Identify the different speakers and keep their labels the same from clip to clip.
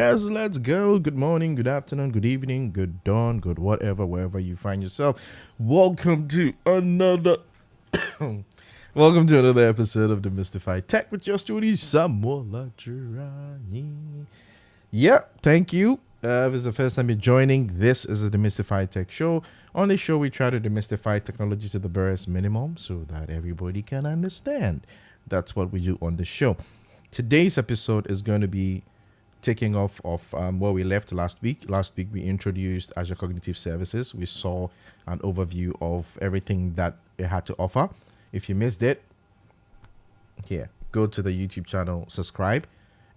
Speaker 1: Yes, let's go. Good morning, good afternoon, good evening, good dawn, good whatever, wherever you find yourself. Welcome to another welcome to another episode of Demystify Tech with your students, Samuel Adranyi. Yep, thank you. If it's the first time you're joining, this is the Demystify Tech Show. On this show, we try to demystify technology to the barest minimum so that everybody can understand. That's what we do on the show. Today's episode is going to be taking off of where we left last week. Last week, we introduced Azure Cognitive Services. We saw an overview of everything that it had to offer. If you missed it, here, go to the YouTube channel, subscribe,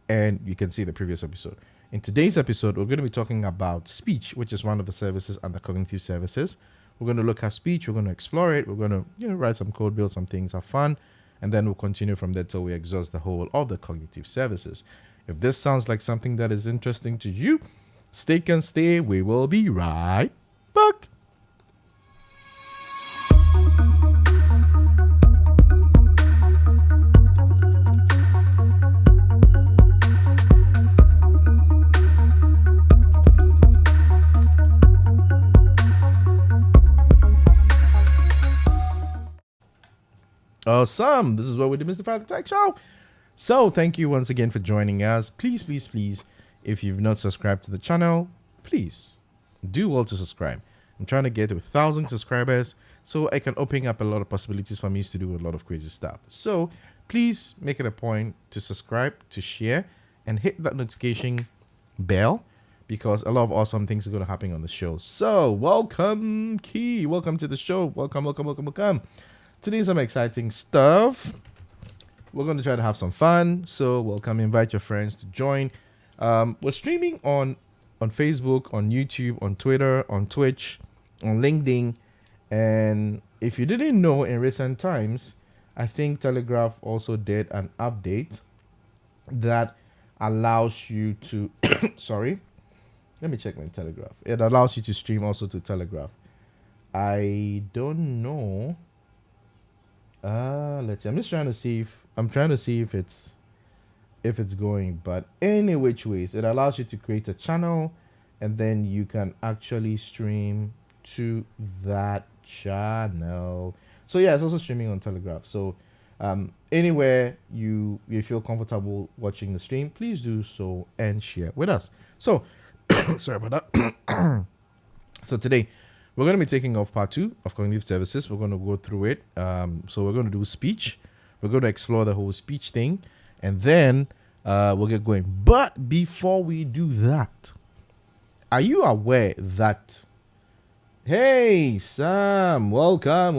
Speaker 1: and you can see the previous episode. In today's episode, we're going to be talking about speech, which is one of the services under cognitive services. We're going to look at speech. We're going to explore it. We're going to write some code, build some things, have fun, and then we'll continue from there till we exhaust the whole of the cognitive services. If this sounds like something that is interesting to you, stay can stay. We will be right back. Awesome. This is where we demystify the tech show. So thank you once again for joining us. Please, if you've not subscribed to the channel, please do well to subscribe. I'm trying to get to 1,000 subscribers so I can open up a lot of possibilities for me to do a lot of crazy stuff. So please make it a point to subscribe, to share, and hit that notification bell because a lot of awesome things are going to happen on the show. So welcome, Key. Welcome to the show. Welcome. Today's some exciting stuff. We're going to try to have some fun. So welcome, invite your friends to join. We're streaming on Facebook, on YouTube, on Twitter, on Twitch, on LinkedIn. And if you didn't know, in recent times, I think Telegraph also did an update that allows you to, sorry, let me check my Telegraph. It allows you to stream also to Telegraph. I don't know. Let's see. I'm trying to see if it's going, but any which ways, it allows you to create a channel and then you can actually stream to that channel. So yeah, it's also streaming on Telegraph. So anywhere you feel comfortable watching the stream, please do so and share with us. So sorry about that. So today we're going to be taking off part 2 of cognitive services. We're going to go through it. So we're going to do speech. We're going to explore the whole speech thing. And then we'll get going. But before we do that, are you aware that... Hey, Sam. Welcome.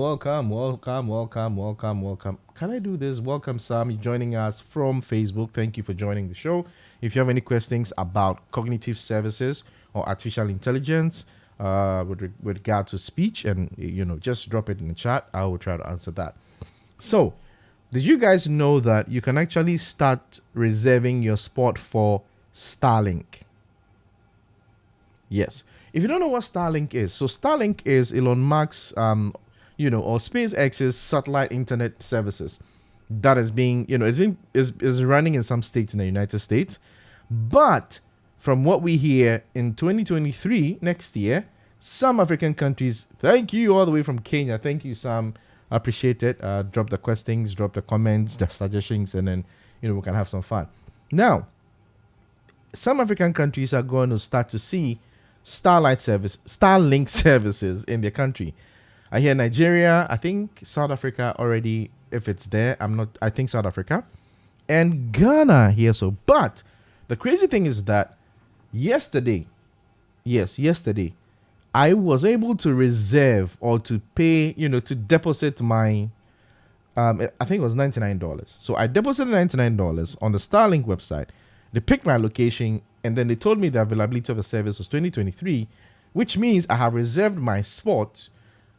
Speaker 1: Can I do this? Welcome, Sam. You're joining us from Facebook. Thank you for joining the show. If you have any questions about cognitive services or artificial intelligence, with regard to speech, and just drop it in the chat. I will try to answer that. So did you guys know that you can actually start reserving your spot for Starlink? Yes. If you don't know what Starlink is, so Starlink is Elon Musk's or SpaceX's satellite internet services that is being is running in some states in the United States. But from what we hear, in 2023, next year, some African countries, thank you all the way from Kenya. Thank you, Sam. I appreciate it. Drop the questions, drop the comments, the suggestions, and then, we can have some fun. Now, some African countries are going to start to see Starlink services in their country. I hear Nigeria, I think South Africa already, if it's there, I think South Africa, and Ghana here. So, but the crazy thing is that yesterday, I was able to reserve or to pay, to deposit my, I think it was $99. So I deposited $99 on the Starlink website. They picked my location and then they told me the availability of the service was 2023, which means I have reserved my spot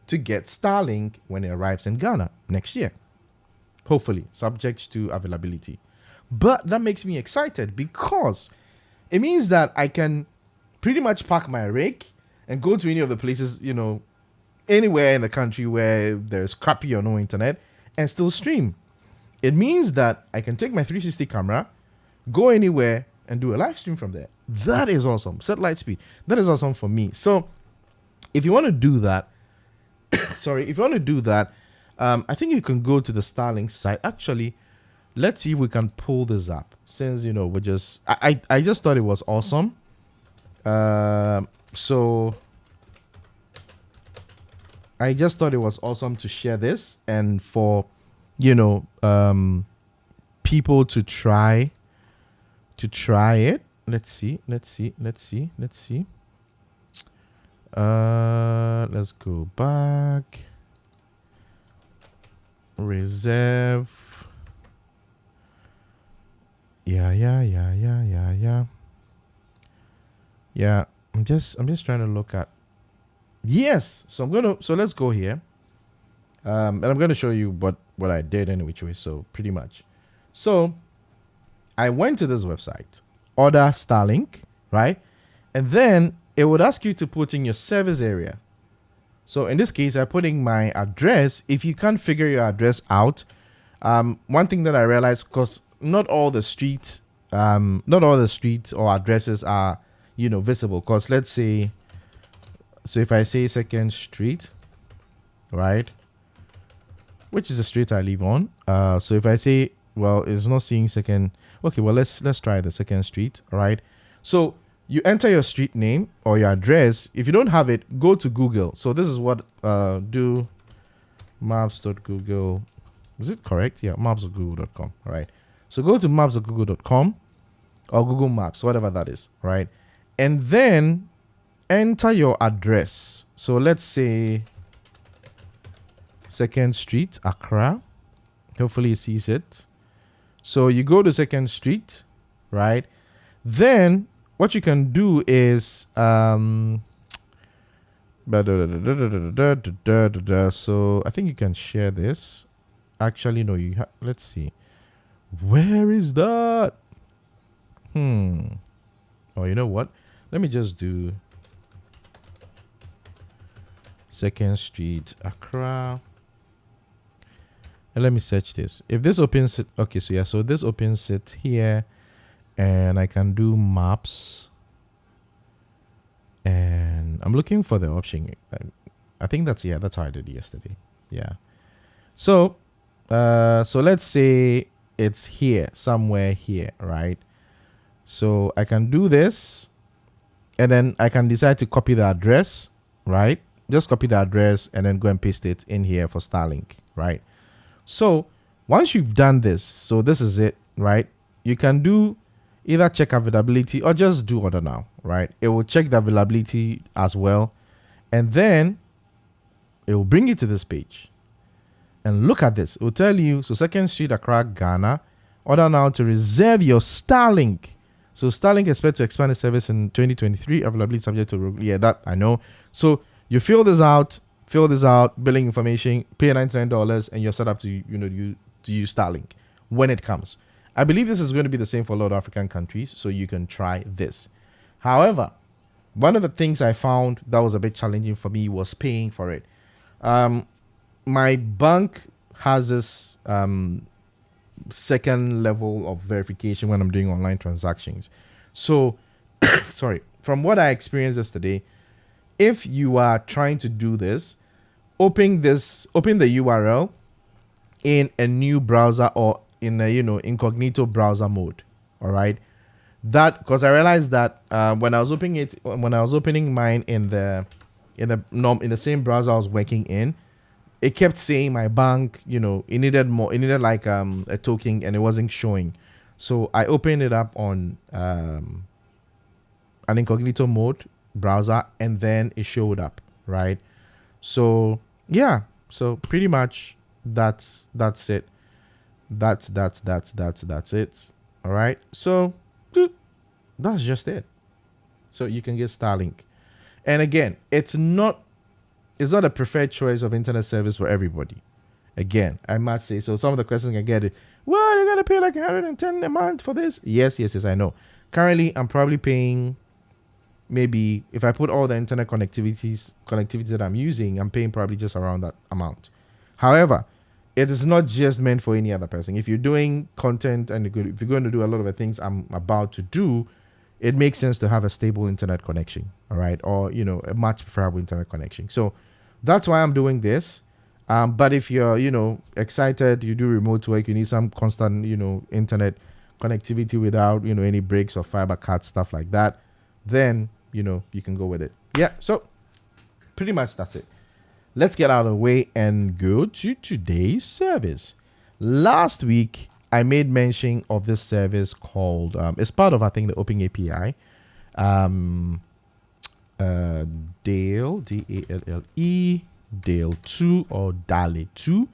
Speaker 1: to get Starlink when it arrives in Ghana next year. Hopefully, subject to availability. But that makes me excited because it means that I can pretty much park my rig and go to any of the places, anywhere in the country where there's crappy or no internet and still stream. It means that I can take my 360 camera, go anywhere and do a live stream from there. That is awesome. Set light speed. That is awesome for me. So if you want to do that, if you want to do that, I think you can go to the Starlink site. Actually, let's see if we can pull this up. Since we're just, I just thought it was awesome. So I just thought it was awesome to share this and for people to try it. Let's see. Let's go back. Reserve. Yeah. I'm just trying to look at. Yes. So let's go here. And I'm gonna show you what I did in which way. So pretty much. So I went to this website, order Starlink, right? And then it would ask you to put in your service area. So in this case, I put in my address. If you can't figure your address out, one thing that I realized, because not all the streets or addresses are, visible. Because let's say, so if I say 2nd Street, right, which is the street I live on. So if I say, well, it's not seeing 2nd. Okay, well, let's try the 2nd Street, right? So you enter your street name or your address. If you don't have it, go to Google. So this is what do maps.google. Is it correct? Yeah, maps.google.com. All right. So go to maps.google.com or Google Maps, whatever that is, right? And then enter your address. So let's say 2nd Street, Accra. Hopefully it sees it. So you go to 2nd Street, right? Then what you can do is so I think you can share this. Actually, no, let's see. Where is that? Oh, you know what? Let me just do 2nd Street, Accra. And let me search this. If this opens it, okay, so yeah, so this opens it here, and I can do maps. And I'm looking for the option. I think that's how I did it yesterday. Yeah. So, so let's say it's here, somewhere here, right? So I can do this, and then I can decide to copy the address, right? Just copy the address and then go and paste it in here for Starlink, right? So once you've done this, so this is it, right? You can do either check availability or just do order now, right? It will check the availability as well. And then it will bring you to this page. And look at this. It will tell you, so 2nd Street, Accra, Ghana, order now to reserve your Starlink. So Starlink expects to expand the service in 2023. Availability subject to, yeah, that I know. So you fill this out, billing information, pay $99, and you're set up to, to use Starlink when it comes. I believe this is going to be the same for a lot of African countries, so you can try this. However, one of the things I found that was a bit challenging for me was paying for it. My bank has this second level of verification when I'm doing online transactions. So, sorry, from what I experienced yesterday, if you are trying to do this, open the URL in a new browser or in a incognito browser mode. All right, that because I realized that when I was opening mine in the same browser I was working in, it kept saying my bank, it needed more. It needed like a token, and it wasn't showing. So I opened it up on an incognito mode browser, and then it showed up, right? So yeah, so pretty much that's it. That's it. All right. So that's just it. So you can get Starlink, and again, it's not a preferred choice of internet service for everybody. Again, I must say, so some of the questions I get is, well, you're gonna pay like $110 a month for this? Yes, I know. Currently, I'm probably paying, maybe if I put all the internet connectivity that I'm using, I'm paying probably just around that amount. However, it is not just meant for any other person. If you're doing content and if you're going to do a lot of the things I'm about to do, it makes sense to have a stable internet connection, all right, or a much preferable internet connection. So that's why I'm doing this. But if you're excited, you do remote work, you need some constant internet connectivity without any breaks or fiber cuts, stuff like that, then you can go with it. Yeah, so pretty much that's it. Let's get out of the way and go to today's service. Last week I made mention of this service called it's part of, I think, the Open API, Dale, DALLE, Dale 2 or DALE 2,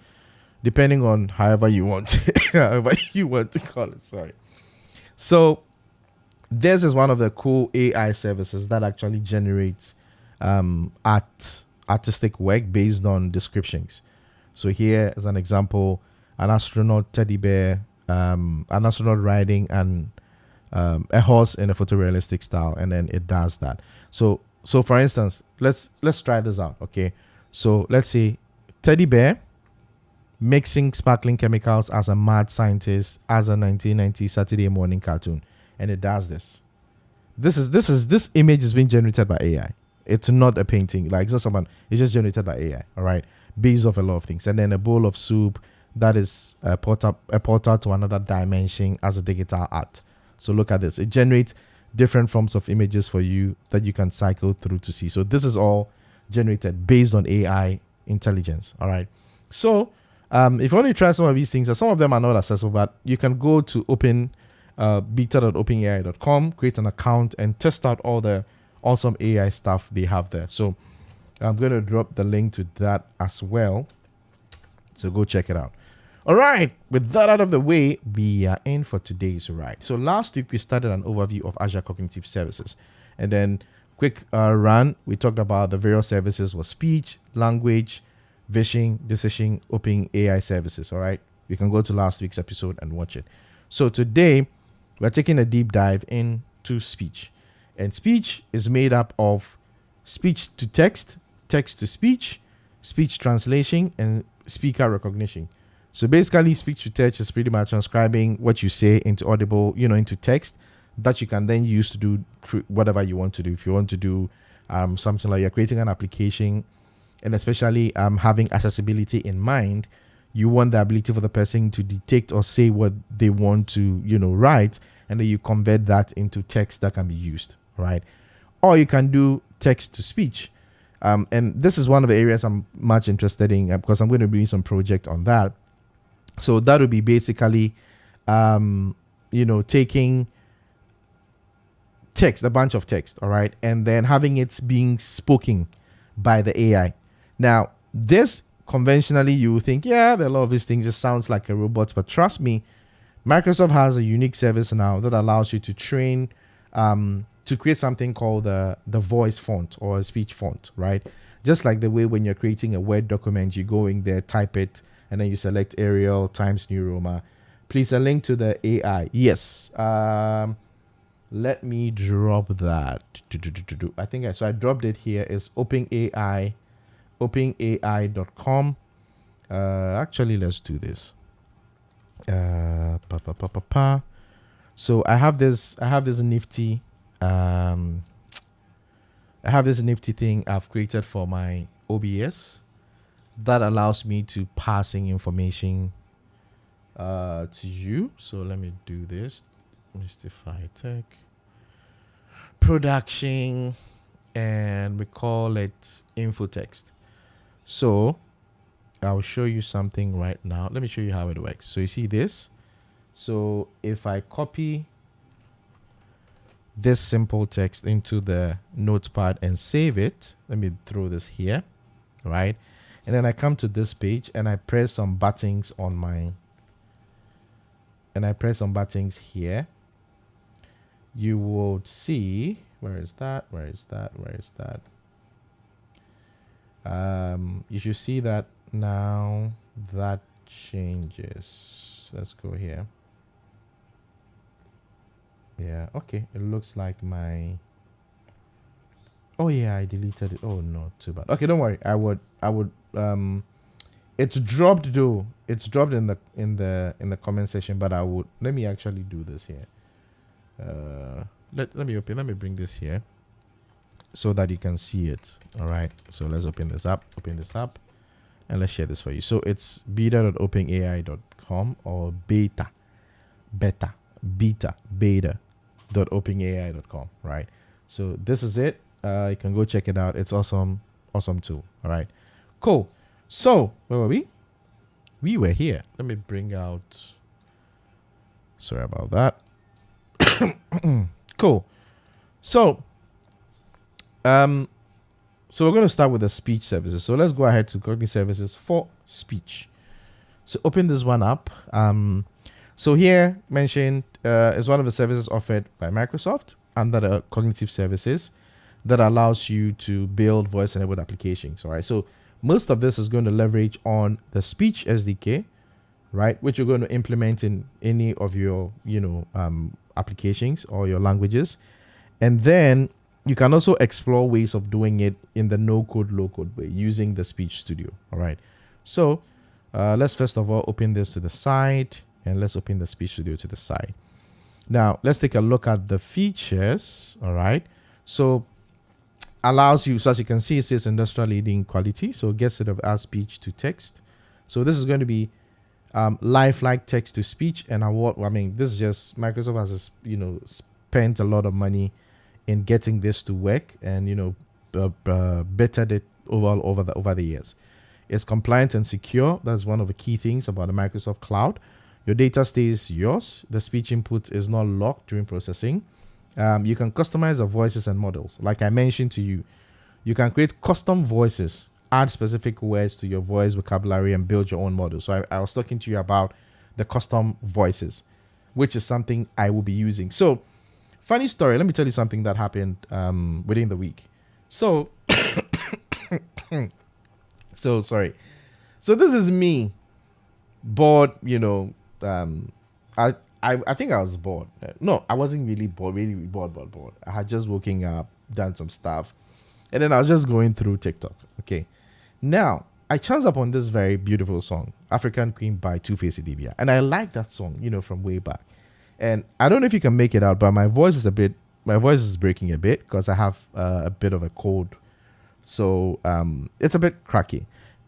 Speaker 1: depending on however you want to call it. Sorry. So this is one of the cool AI services that actually generates artistic work based on descriptions. So here is an example: an astronaut teddy bear, an astronaut riding and a horse in a photorealistic style, and then it does that. So for instance, let's try this out. Okay, so let's say teddy bear mixing sparkling chemicals as a mad scientist as a 1990 Saturday morning cartoon, and it does this. This image is being generated by AI. It's not a painting, like it's just generated by AI, all right, based off a lot of things. And then a bowl of soup that is a portal to another dimension as a digital art. So look at this. It generates different forms of images for you that you can cycle through to see. So this is all generated based on AI intelligence, all right. So if you want to try some of these things, some of them are not accessible, but you can go to beta.openai.com, create an account, and test out all the awesome AI stuff they have there. So I'm going to drop the link to that as well. So go check it out. All right. With that out of the way, we are in for today's ride. So last week we started an overview of Azure Cognitive Services. And then quick run, we talked about the various services was speech, language, vision, decision, open AI services. All right. You can go to last week's episode and watch it. So today we're taking a deep dive into speech. And speech is made up of speech to text, text to speech, speech translation, and speaker recognition. So basically, speech to text is pretty much transcribing what you say into audible, into text that you can then use to do whatever you want to do. If you want to do something like you're creating an application, and especially having accessibility in mind, you want the ability for the person to detect or say what they want to, write, and then you convert that into text that can be used, right? Or you can do text to speech. And this is one of the areas I'm much interested in because I'm going to be doing some project on that. So that would be basically, taking text, a bunch of text, all right, and then having it being spoken by the AI. Now, this conventionally, you would think, yeah, there are a lot of these things. It sounds like a robot, but trust me, Microsoft has a unique service now that allows you to train, to create something called the voice font or a speech font, right? Just like the way when you're creating a Word document, you go in there, type it, and then you select Arial, Times New Roman. Please, a link to the AI. Yes. Let me drop that. I think I dropped it here. It's OpenAI, openai.com. Actually, let's do this. So I have this nifty thing I've created for my OBS that allows me to passing information to you. So let me do this. Demystify Tech production, and we call it info text. So I'll show you something right now. Let me show you how it works. So you see this. So if I copy this simple text into the notepad and save it, let me throw this here, right? And then I come to this page and I press some buttons on my, and I press some buttons here. You will see, where is that? You should see that now that changes. Let's go here. Yeah, okay. It looks like my, oh yeah, I deleted it. Oh no, too bad. Okay, don't worry. I would it's dropped though. It's dropped in the comment section, but let me actually do this here. let me bring this here so that you can see it. All right, so let's open this up, and let's share this for you. So it's beta.openai.com or beta.openai.com, right? So this is it. You can go check it out. It's awesome tool. All right, cool. So where were we? We were here. Let me bring out. Sorry about that. Cool. So we're going to start with the speech services. So let's go ahead to cognitive services for speech. So open this one up. So here mentioned is one of the services offered by Microsoft under the cognitive services that allows you to build voice-enabled applications. All right. So most of this is going to leverage on the speech SDK, right, which you're going to implement in any of your, applications or your languages. And then you can also explore ways of doing it in the no-code, low-code way using the Speech Studio. All right. So let's first of all open this to the side, and let's open the Speech Studio to the side. Now, let's take a look at the features. All right. So allows you, so as you can see, it says industrial leading quality. So it gets rid of add speech to text. So this is going to be lifelike text to speech. And this is just Microsoft has, spent a lot of money in getting this to work, and bettered it over the years. It's compliant and secure. That's one of the key things about the Microsoft Cloud. Your data stays yours. The speech input is not locked during processing. You can customize the voices and models. Like I mentioned to you, you can create custom voices, add specific words to your voice vocabulary, and build your own model. So I was talking to you about the custom voices, which is something I will be using. So funny story. Let me tell you something that happened within the week. So, sorry. So this is me, bored, I think I was bored. No, I wasn't really bored, but bored. I had just woken up, done some stuff, and then I was just going through TikTok. Okay. Now, I chanced upon this very beautiful song, African Queen by Two-Face Idibia. And I like that song, from way back. And I don't know if you can make it out, but my voice is breaking a bit because I have a bit of a cold. So it's a bit cracky.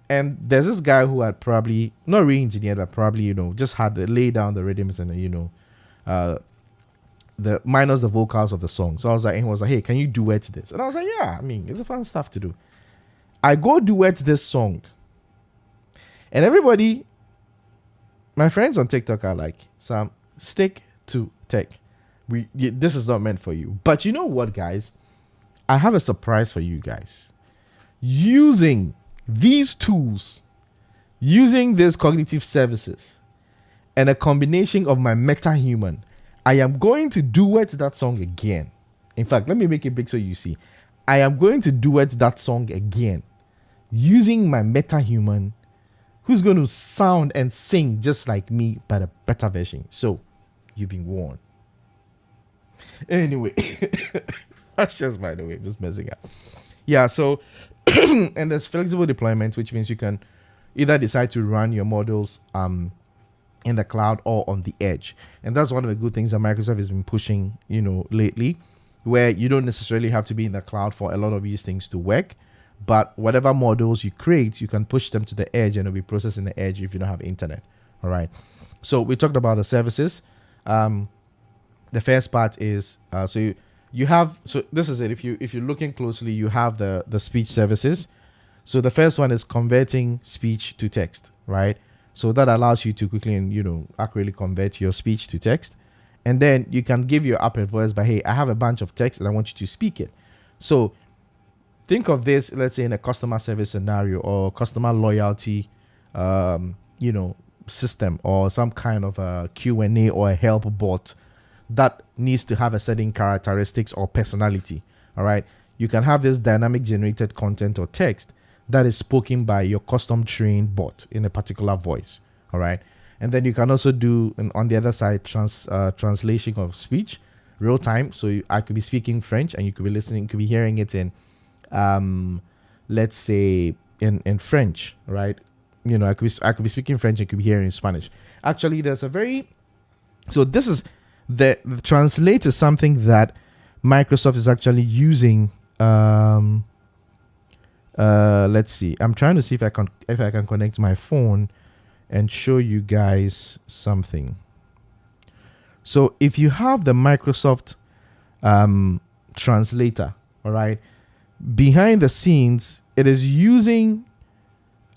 Speaker 1: And there's this guy who had probably, not re-engineered, but probably, just had to lay down the rhythms and, the minus the vocals of the song. So he was like, hey, can you duet this? And I was like, yeah, it's a fun stuff to do. I go duet this song. And everybody, my friends on TikTok are like, Sam, stick to tech. This is not meant for you. But you know what, guys? I have a surprise for you guys. Using these tools, using these cognitive services, and a combination of my meta-human, I am going to duet that song again. In fact, let me make it big so you see. I am going to duet that song again using my meta-human, who's going to sound and sing just like me, but a better version. So, you've been warned. Anyway, that's just, by the way, just messing up. Yeah, so, and there's flexible deployment, which means you can either decide to run your models in the cloud or on the edge. And that's one of the good things that Microsoft has been pushing, lately, where you don't necessarily have to be in the cloud for a lot of these things to work. But whatever models you create, you can push them to the edge and it'll be processed in the edge if you don't have internet. All right. So we talked about the services. The first part is so this is it. If you're looking closely, you have the speech services. So the first one is converting speech to text, right? So that allows you to quickly and accurately convert your speech to text. And then you can give your app a voice by, hey, I have a bunch of text and I want you to speak it. So think of this, let's say in a customer service scenario or customer loyalty, system, or some kind of a Q&A or a help bot that needs to have a certain characteristics or personality. All right. You can have this dynamic generated content or text that is spoken by your custom trained bot in a particular voice. All right. And then you can also do, on the other side, translation of speech real time. So I could be speaking French and you could be listening, could be hearing it in, let's say in French, right? I could be speaking French and could be hearing in Spanish. Actually, there's so this is the translate is something that Microsoft is actually using. Let's see. I'm trying to see if I can connect my phone and show you guys something. So if you have the Microsoft translator, all right, behind the scenes, it is using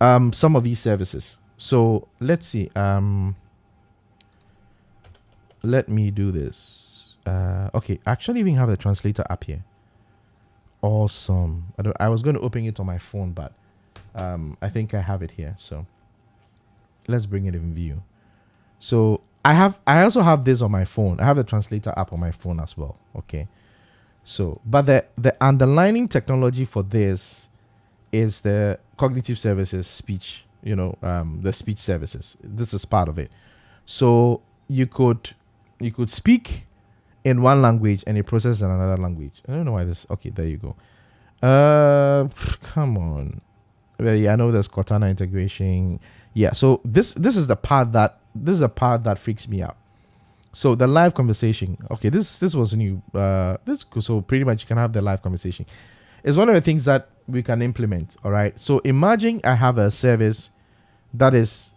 Speaker 1: some of these services. So let's see. Let me do this. Okay, I actually even have the translator up here. Awesome. I was going to open it on my phone, but I think I have it here. So let's bring it in view. So I also have this on my phone. I have the translator app on my phone as well. Okay. So, but the underlying technology for this is the cognitive services speech, the speech services. This is part of it. So you could speak in one language and it processes in another language. I don't know why this. Okay, there you go. Come on. Well, yeah, I know there's Cortana integration. Yeah, so this is the part that freaks me out. So the live conversation. Okay, this was new. So pretty much you can have the live conversation. It's one of the things that we can implement. All right. So imagine I have a service that is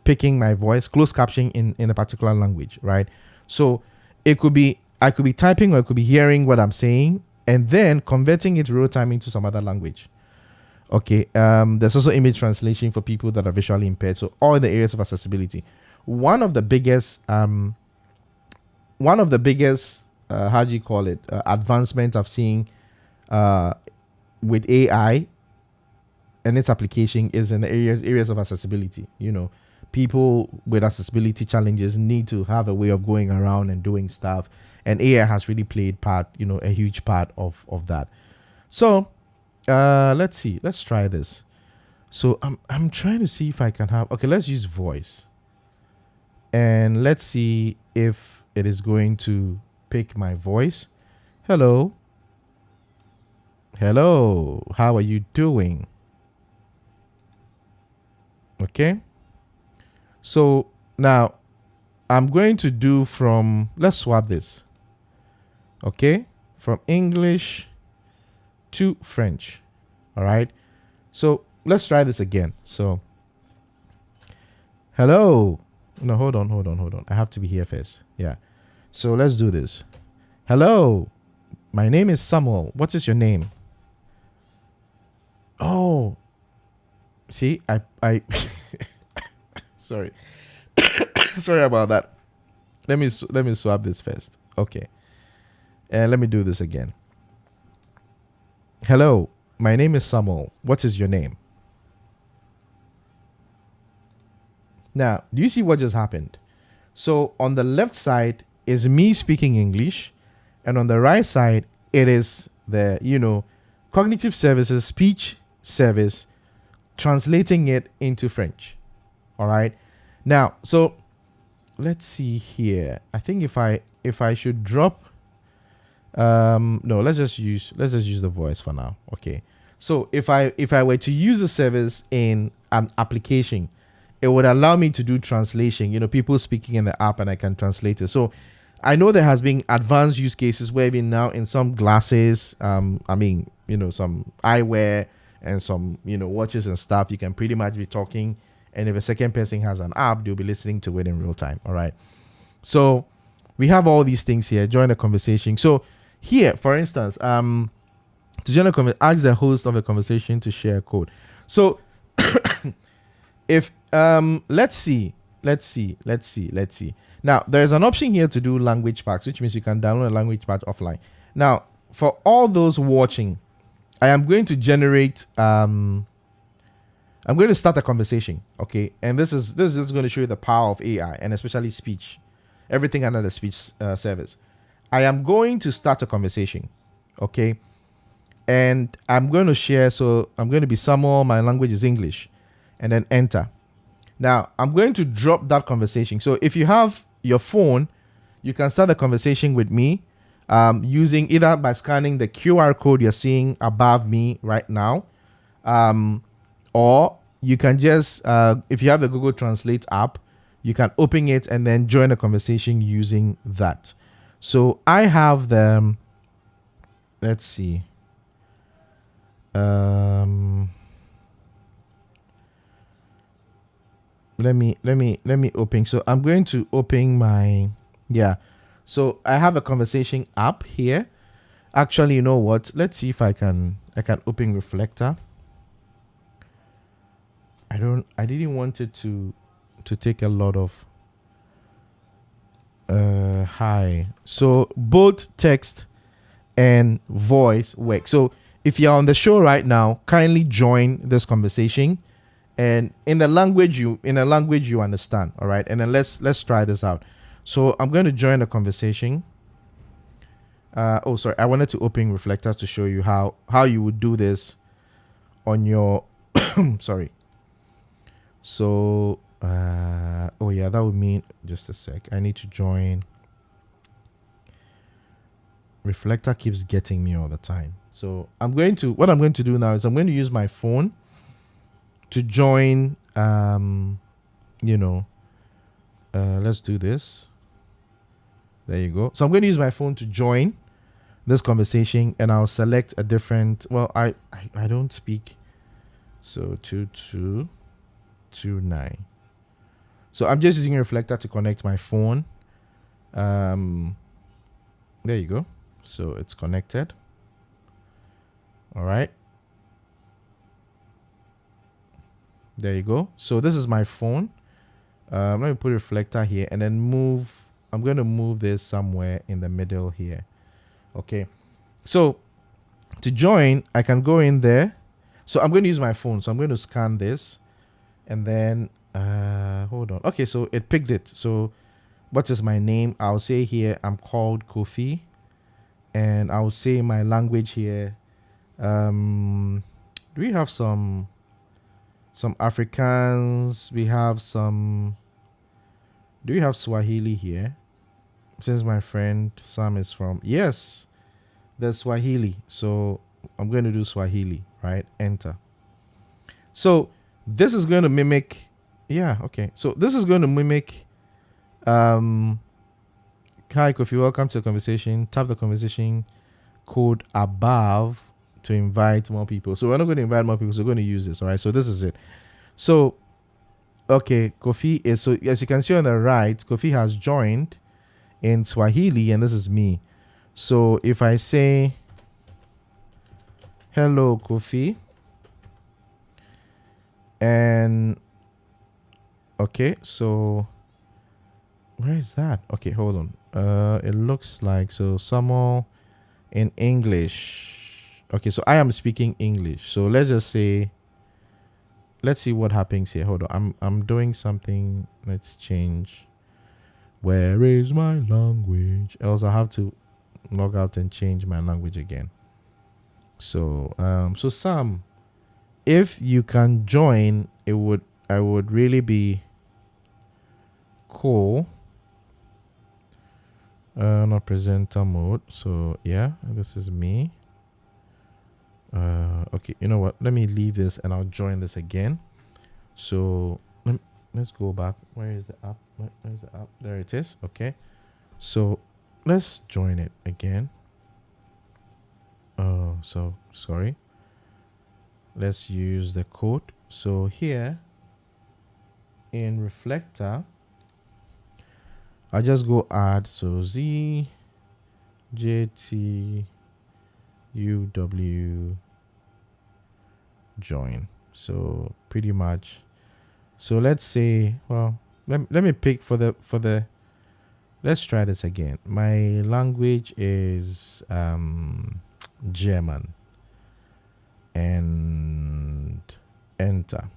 Speaker 1: picking my voice, closed captioning in a particular language, right? So I could be typing or I could be hearing what I'm saying and then converting it real time into some other language. Okay. There's also image translation for people that are visually impaired. So all the areas of accessibility. One of the biggest how do you call it, advancement I've seen with AI and its application is in the areas of accessibility. People with accessibility challenges need to have a way of going around and doing stuff, and AI has really played a huge part of that. So let's see, let's try this. So I'm trying to see if I can have, okay, let's use voice and let's see if it is going to pick my voice. Hello, how are you doing? Okay. So now I'm going to do let's swap this. Okay. From English to French. All right. So let's try this again. So, hello. No, hold on. I have to be here first. Yeah. So let's do this. Hello. My name is Samuel. What is your name? Oh, see, I sorry. Sorry about that. Let me swap this first. Okay. And let me do this again. Hello, my name is Samuel. What is your name? Now, do you see what just happened? So on the left side is me speaking English, and on the right side it is the cognitive services speech service translating it into French. All right. Now, so let's see here. I think if I should drop no, let's just use the voice for now. Okay. So if I were to use a service in an application, it would allow me to do translation, people speaking in the app and I can translate it. So I know there has been advanced use cases where even now in some glasses, some eyewear and some, watches and stuff, you can pretty much be talking. And if a second person has an app, they'll be listening to it in real time. All right. So we have all these things here. Join the conversation. So here, for instance, to join a conversation, ask the host of the conversation to share a code. So if let's see. Now there's an option here to do language packs, which means you can download a language pack offline. Now, for all those watching, I am going to generate I'm going to start a conversation, okay? And this is going to show you the power of AI and especially speech, everything under the speech service. I am going to start a conversation, okay? And I'm going to share, so I'm going to be Samuel, my language is English, and then enter. Now, I'm going to drop that conversation. So if you have your phone, you can start the conversation with me using either by scanning the QR code you're seeing above me right now, or you can just, if you have the Google Translate app, you can open it and then join a conversation using that. So I have the let's see. Let me open. So I'm going to open my, yeah. So I have a conversation app here. Actually, you know what? Let's see if I can open Reflector. I didn't want it to take a lot of hi. So both text and voice work. So if you're on the show right now, kindly join this conversation and in a language you understand. All right. And then let's try this out. So I'm going to join the conversation. Oh, sorry. I wanted to open Reflectors to show you how you would do this on your sorry. So oh yeah, that would mean just a sec. I need to join. Reflector keeps getting me all the time. So what I'm going to do now is I'm going to use my phone to join let's do this. There you go. So I'm going to use my phone to join this conversation and I'll select a different, well, I don't speak. So 2229. So I'm just using a Reflector to connect my phone. There you go. So it's connected. All right. There you go. So this is my phone. Let me put a Reflector here and then move. I'm going to move this somewhere in the middle here. Okay. So to join, I can go in there. So I'm going to use my phone. So I'm going to scan this and then hold on. Okay. So it picked it. So what is my name? I'll say here, I'm called Kofi. And I'll say my language here. Do we have some Afrikaans? We have some. Do we have Swahili here? Since my friend Sam is from. Yes, there's Swahili. So I'm going to do Swahili, right? Enter. So this is going to mimic. Yeah, okay. So this is going to mimic. Hi, Kofi. Welcome to the conversation. Tap the conversation code above to invite more people. So we're not going to invite more people. So we're going to use this. All right. So this is it. So, okay. Kofi is, so as you can see on the right, Kofi has joined in Swahili and this is me. So if I say, hello, Kofi. And, okay. So where is that? Okay, hold on. It looks like so someone in English. Okay, so I am speaking English. So let's just say, let's see what happens here. Hold on. I'm doing something. Let's change. Where is my language? Else I have to log out and change my language again. So so Sam, if you can join, I would really be cool. Not presenter mode. So yeah, this is me. Okay, you know what? Let me leave this and I'll join this again. So let's go back. Where is the app? Where's the app? There it is. Okay. So let's join it again. Oh, so sorry. Let's use the code. So here in Reflector, I just go add, so Z J T U W join. So pretty much. So let's say, well, let me pick for the let's try this again. My language is German. And enter.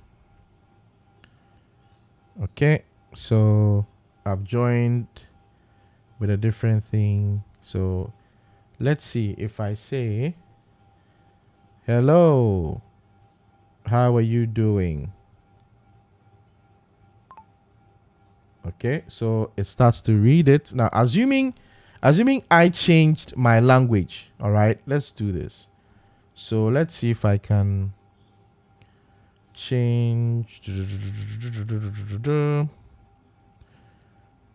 Speaker 1: Okay, so I've joined with a different thing. So let's see if I say, hello, how are you doing? Okay, so it starts to read it. Now, assuming I changed my language, all right, let's do this. So let's see if I can change.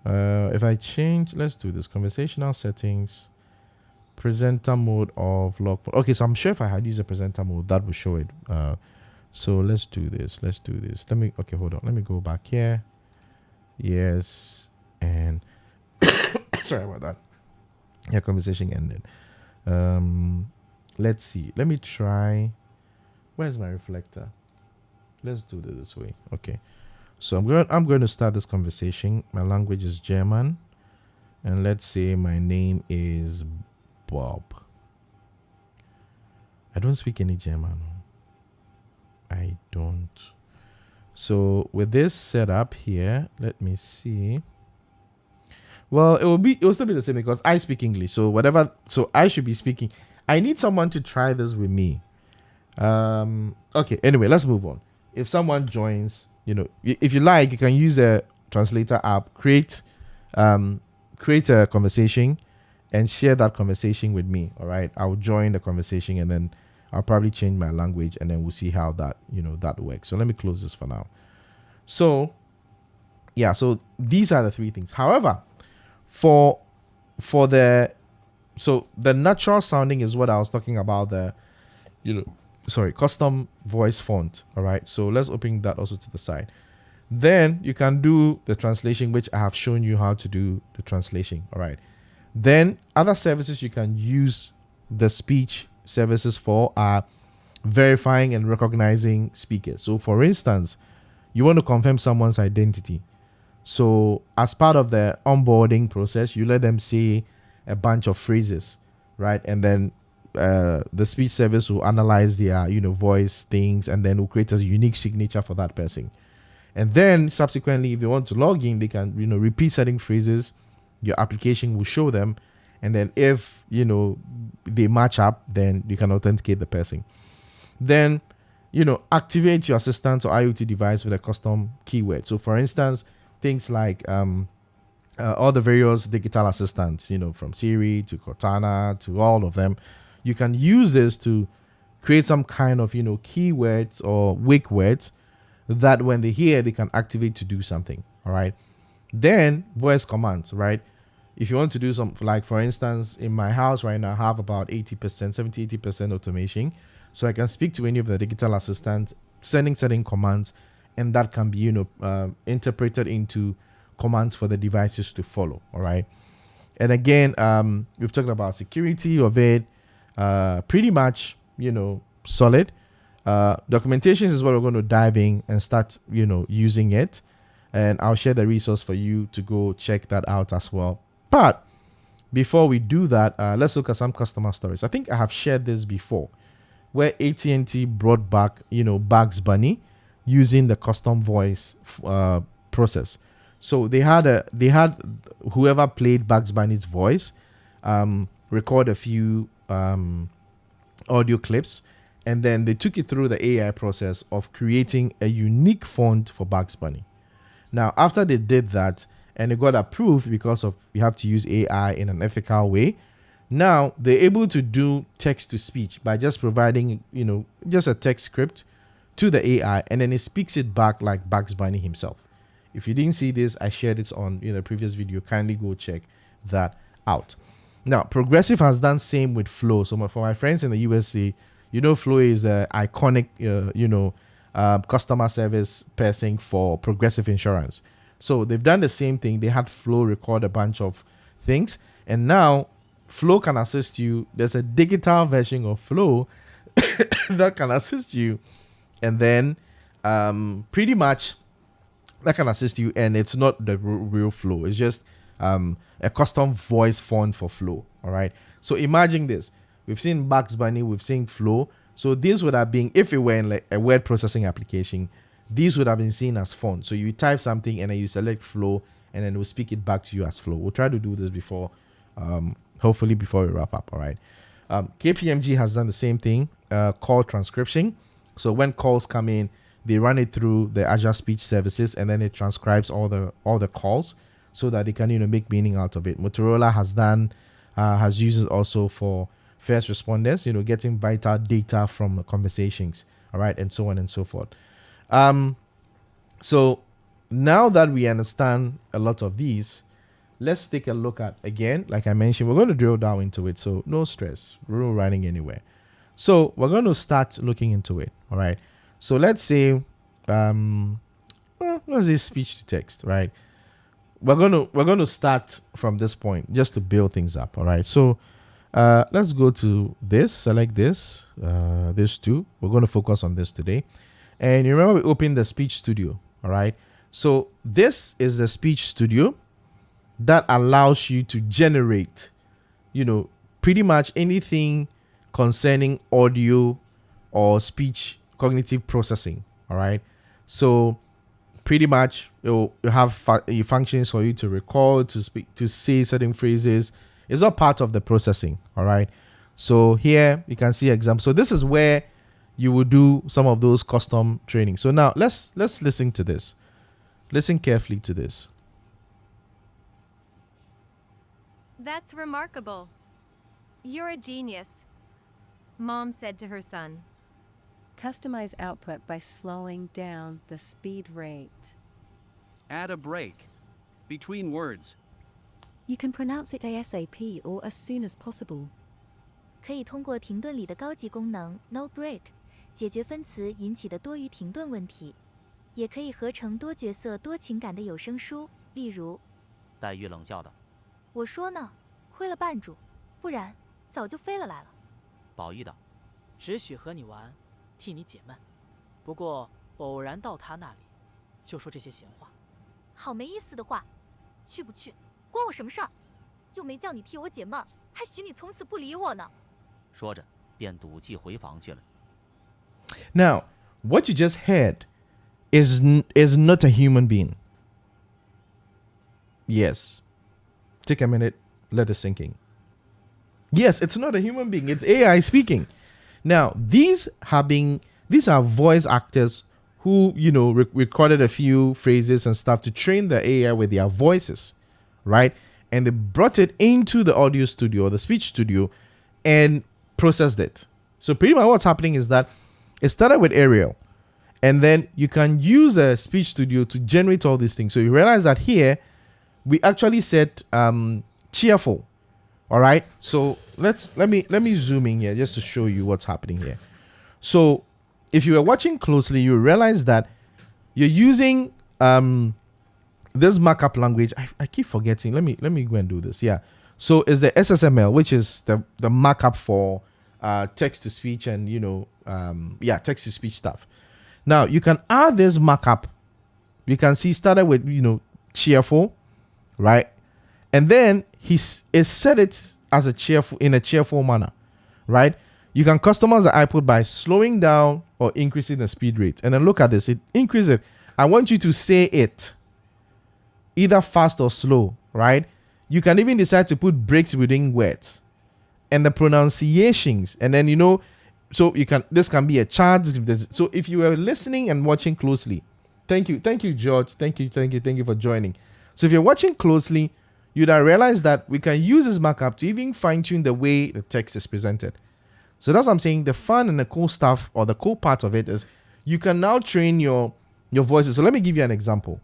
Speaker 1: If I change, let's do this. Conversational settings, presenter mode of log mode. Okay, so I'm sure if I had used a presenter mode, that would show it. So let's do this. Okay, hold on. Let me go back here. Yes. And sorry about that. Yeah, conversation ended. Let's see. Let me try. Where's my reflector? Let's do it this way. Okay. So I'm going to start this conversation. My language is German. And let's say my name is Bob. I don't speak any German. I don't. So with this setup here, let me see. Well, it will still be the same because I speak English. So I should be speaking. I need someone to try this with me. Okay, anyway, let's move on. If someone joins, if you like, you can use a translator app, create a conversation and share that conversation with me. All right, I'll join the conversation and then I'll probably change my language and then we'll see how that that works. So let me close this for now. So yeah, so these are the three things. However, for the natural sounding is what I was talking about, the custom voice font. All right, so let's open that also to the side. Then you can do the translation, which I have shown you how to do the translation. All right, then other services you can use the speech services for are verifying and recognizing speakers. So for instance, you want to confirm someone's identity. So as part of the onboarding process, you let them say a bunch of phrases, right? And then the speech service will analyze their voice things and then will create a unique signature for that person. And then subsequently, if they want to log in, they can repeat certain phrases. Your application will show them, and then if they match up, then you can authenticate the person. Then activate your assistant or IoT device with a custom keyword. So for instance, things like all the various digital assistants, from Siri to Cortana to all of them, you can use this to create some kind of keywords or wake words that when they hear, they can activate to do something. All right. Then voice commands, right? If you want to do some, like for instance, in my house right now, I have about 80% automation. So I can speak to any of the digital assistants, sending certain commands, and that can be, interpreted into commands for the devices to follow. All right. And again, we've talked about security of it, pretty much, solid. Documentation is what we're going to dive in and start, using it. And I'll share the resource for you to go check that out as well. But before we do that, let's look at some customer stories. I think I have shared this before, where AT&T brought back, Bugs Bunny using the custom voice process. So they had whoever played Bugs Bunny's voice record a few audio clips, and then they took it through the AI process of creating a unique font for Bugs Bunny. Now, after they did that, and it got approved because of you have to use AI in an ethical way, now they're able to do text to speech by just providing, just a text script to the AI, and then it speaks it back like Bugs Bunny himself. If you didn't see this, I shared it on the previous video. Kindly go check that out. Now, Progressive has done same with Flow. So for my friends in the USA, Flow is the iconic, customer service person for Progressive Insurance. So they've done the same thing. They had Flow record a bunch of things, and now Flow can assist you. There's a digital version of Flow that can assist you, and then pretty much that can assist you, and it's not the real Flow. It's just a custom voice font for Flow. All right. So imagine this. We've seen Bugs Bunny, we've seen Flow. So this would have been, if it were in like a word processing application, these would have been seen as font. So you type something and then you select Flow, and then we'll speak it back to you as Flow. We'll try to do this before, hopefully before we wrap up. All right. KPMG has done the same thing, call transcription. So when calls come in, they run it through the Azure Speech Services, and then it transcribes all the calls so that they can make meaning out of it. Motorola has used it also for first responders, getting vital data from conversations, all right, and so on and so forth. So now that we understand a lot of these, let's take a look at, again, like I mentioned, we're going to drill down into it. So no stress, we're not running anywhere. So we're going to start looking into it. All right. So let's say, let's say speech to text, right? We're going to start from this point just to build things up. All right. So let's go to this, select this, this two. We're going to focus on this today. And you remember we opened the speech studio. All right. So this is the speech studio that allows you to generate, pretty much anything concerning audio or speech cognitive processing. All right. So pretty much you have functions for you to record, to speak, to say certain phrases. It's all part of the processing. All right. So here you can see examples. So this is where you will do some of those custom training. So now let's listen to this. Listen carefully to this.
Speaker 2: That's remarkable. You're a genius, Mom said to her son.
Speaker 3: Customize output by slowing down the speed rate.
Speaker 4: Add a break between words.
Speaker 5: You can pronounce it ASAP or as soon as possible.
Speaker 6: 可以通过停顿里的高级功能 No Break 解决分词引起的多余停顿问题，也可以合成多角色多情感的有声书，例如
Speaker 7: 黛玉冷笑道：“
Speaker 6: 我说呢，亏了绊住，不然早就飞了来了。”
Speaker 7: 宝玉道：“
Speaker 8: 只许和你玩，替你解闷。不过偶然到他那里，就说这些闲话。
Speaker 6: 好没意思的话，去不去关我什么事儿？又没叫你替我解闷儿，还许你从此不理我呢。”
Speaker 7: 说着便赌气回房去了。
Speaker 1: Now, what you just heard is not a human being. Yes. Take a minute, let it sink in. Yes, it's not a human being. It's AI speaking. Now, these are voice actors who, recorded a few phrases and stuff to train the AI with their voices, right? And they brought it into the audio studio, the speech studio, and processed it. So pretty much what's happening is that it started with Ariel, and then you can use a speech studio to generate all these things. So you realize that here we actually said cheerful. All right. So let me zoom in here just to show you what's happening here. So if you are watching closely, you realize that you're using this markup language. I keep forgetting. Let me go and do this. Yeah. So it's the SSML, which is the markup for text to speech and text to speech stuff. Now you can add this markup. You can see started with cheerful, right? And then he set it as in a cheerful manner, right? You can customize the output by slowing down or increasing the speed rate. And then look at this. It increases it. I want you to say it either fast or slow, right? You can even decide to put breaks within words and the pronunciations. And then, so this can be a chart. So if you are listening and watching closely, thank you, George. Thank you for joining. So if you're watching closely, you'd realize that we can use this markup to even fine tune the way the text is presented. So that's what I'm saying. The fun and the cool stuff, or the cool part of it, is you can now train your voices. So let me give you an example.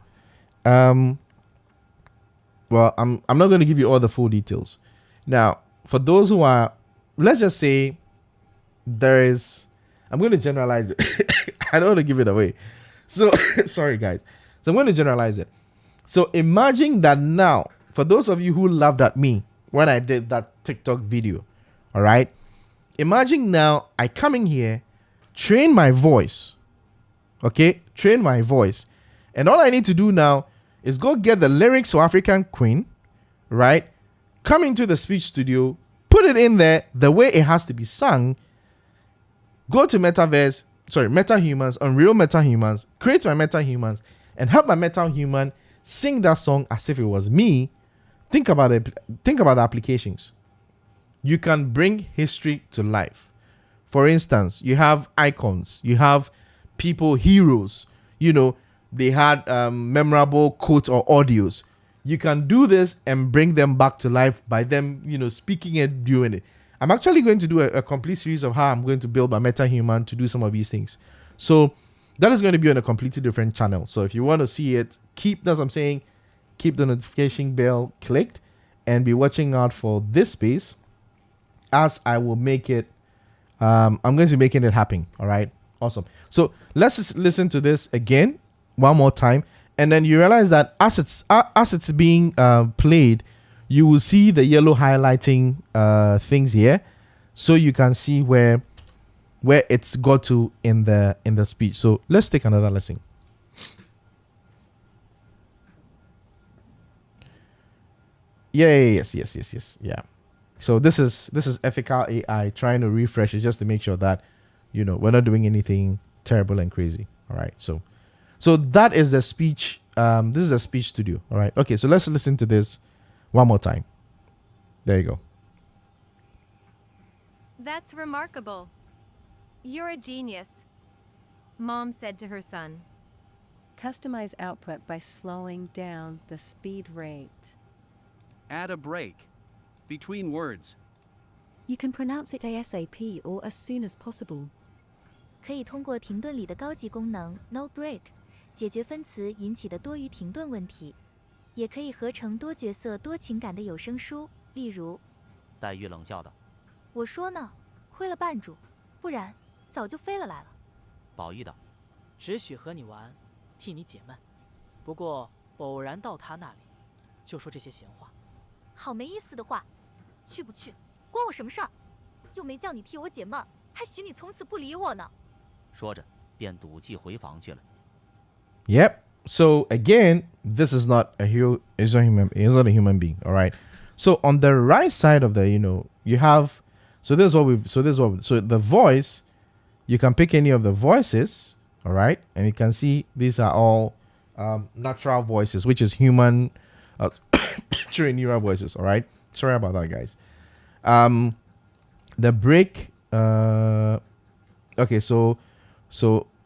Speaker 1: Well, I'm not going to give you all the full details. Now, for those who are, let's just say I'm going to generalize it. I don't want to give it away. So, sorry guys. So I'm going to generalize it. So imagine that now, for those of you who laughed at me when I did that TikTok video, all right? Imagine now I come in here, train my voice, okay? Train my voice. And all I need to do now is go get the lyrics for African Queen, right? Come into the speech studio, put it in there the way it has to be sung, go to MetaHumans, Unreal MetaHumans, create my MetaHumans, and have my MetaHuman sing that song as if it was me. Think about it. Think about the applications. You can bring history to life. For instance, you have icons, you have people, heroes, they had memorable quotes or audios. You can do this and bring them back to life by them, speaking and doing it. I'm actually going to do a complete series of how I'm going to build my MetaHuman to do some of these things. So that is going to be on a completely different channel. So if you want to see it, that's what I'm saying, keep the notification bell clicked and be watching out for this space, as I will make it. I'm going to be making it happen. All right. Awesome. So let's just listen to this again one more time, and then you realize that as it's being played, you will see the yellow highlighting things here, so you can see where it's got to in the speech. So let's take another listen. Yes. Yeah. So this is ethical AI trying to refresh it just to make sure that, you know, we're not doing anything terrible and crazy. All right. So that is the speech. This is a speech studio. All right. Okay. So let's listen to this one more time. There you go.
Speaker 2: That's remarkable. You're a genius, Mom said to her son.
Speaker 3: Customize output by slowing down the speed rate.
Speaker 4: Add a break. Between words.
Speaker 5: You can pronounce it ASAP or as soon as possible.
Speaker 6: 可以通过停顿里的高级功能 No Break 解决分词引起的多余停顿问题，也可以合成多角色多情感的有声书，例如
Speaker 7: 黛玉冷笑道
Speaker 6: 我说呢，挥了绊住，不然早就飞了来了。
Speaker 7: 宝玉道
Speaker 8: 只许和你玩，替你解闷。不过偶然到他那里，就说这些闲话。
Speaker 6: 好没意思的话，去不去关我什么事儿？又没叫你替我解闷儿，还许你从此不理我呢。
Speaker 7: 说着便赌气回房去了。
Speaker 1: Yep. So again, this is not a it's not a human being. All right. So on the right side of the, you have, so the voice, you can pick any of the voices. All right. And you can see these are all natural voices, which is human, neural voices. All right. Sorry about that, guys. The break, okay. So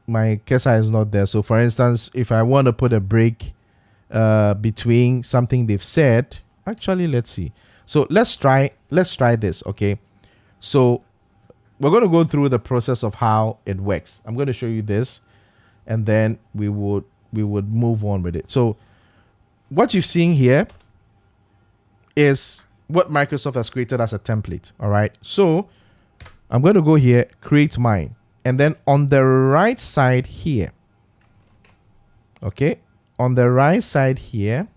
Speaker 1: my cursor is not there. So for instance, if I want to put a break between something they've said, actually, let's see. So let's try this. Okay. So we're going to go through the process of how it works. I'm going to show you this, and then we would move on with it. So what you've seen here is what Microsoft has created as a template. All right. So I'm going to go here, create mine. And then on the right side here, okay, on the right side here,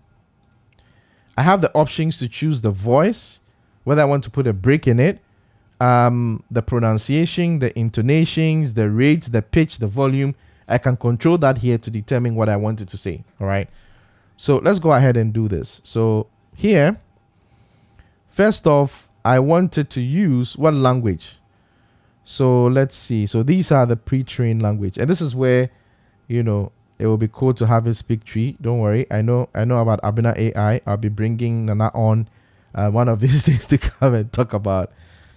Speaker 1: I have the options to choose the voice, whether I want to put a break in it, the pronunciation, the intonations, the rate, the pitch, the volume. I can control that here to determine what I want it to say. All right. So let's go ahead and do this. So here, first off, I wanted to use what language? So let's see. So these are the pre-trained language. And this is where, it will be cool to have a speak tree. Don't worry. I know about Abina AI. I'll be bringing Nana on one of these days to come and talk about,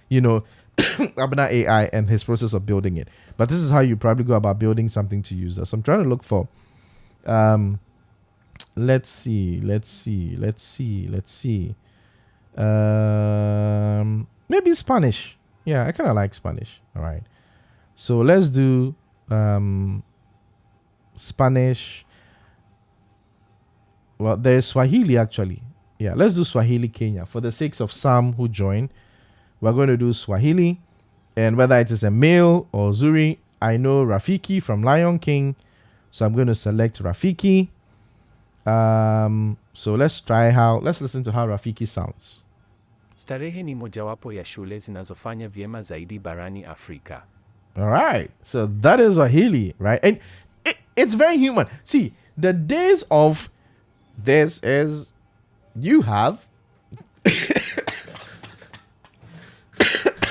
Speaker 1: Abina AI and his process of building it. But this is how you probably go about building something to use. So I'm trying to look for, let's see. Maybe Spanish. Yeah, I kind of like Spanish. All right. So let's do Spanish. Well, there's Swahili actually. Yeah, let's do Swahili Kenya. For the sake of some who join, we're going to do Swahili. And whether it is a male or Zuri, I know Rafiki from Lion King. So I'm going to select Rafiki. So let's listen to how Rafiki sounds.
Speaker 9: Starehe ni mojawapo ya shule zinazofanya vyema zaidi barani Afrika.
Speaker 1: All right. So that is Swahili, right? And it's very human. See, the days of this is you have.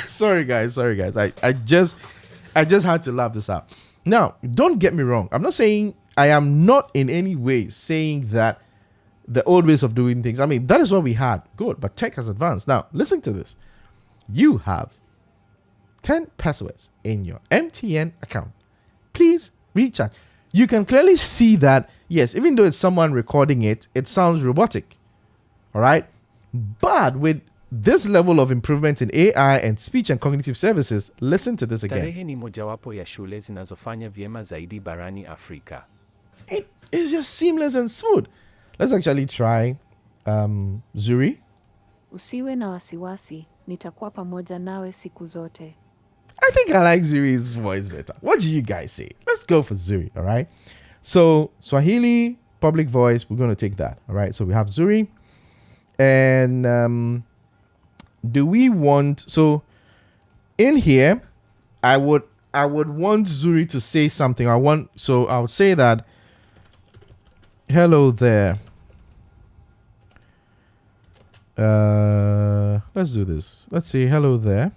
Speaker 1: Sorry guys. I just had to laugh this out. Now, don't get me wrong. I am not in any way saying that the old ways of doing things. I mean, that is what we had. Good. But tech has advanced. Now, listen to this. You have 10 passwords in your MTN account. Please recharge. You can clearly see that, yes, even though it's someone recording it, it sounds robotic. All right. But with this level of improvement in AI and speech and cognitive services, listen to this again.
Speaker 9: Starehe ni mojawapo ya shule zinazofanya vyema zaidi barani Afrika.
Speaker 1: It is just seamless and smooth. Let's actually try Zuri.
Speaker 3: Usiwe na wasiwasi, nitakuwa pamoja nawe siku zote.
Speaker 1: I think I like Zuri's voice better. What do you guys say? Let's go for Zuri, all right? So Swahili public voice, we're going to take that, all right? So we have Zuri. And do we want, so in here, I would want Zuri to say something. I would say that, hello there. Let's do this. Let's say hello there.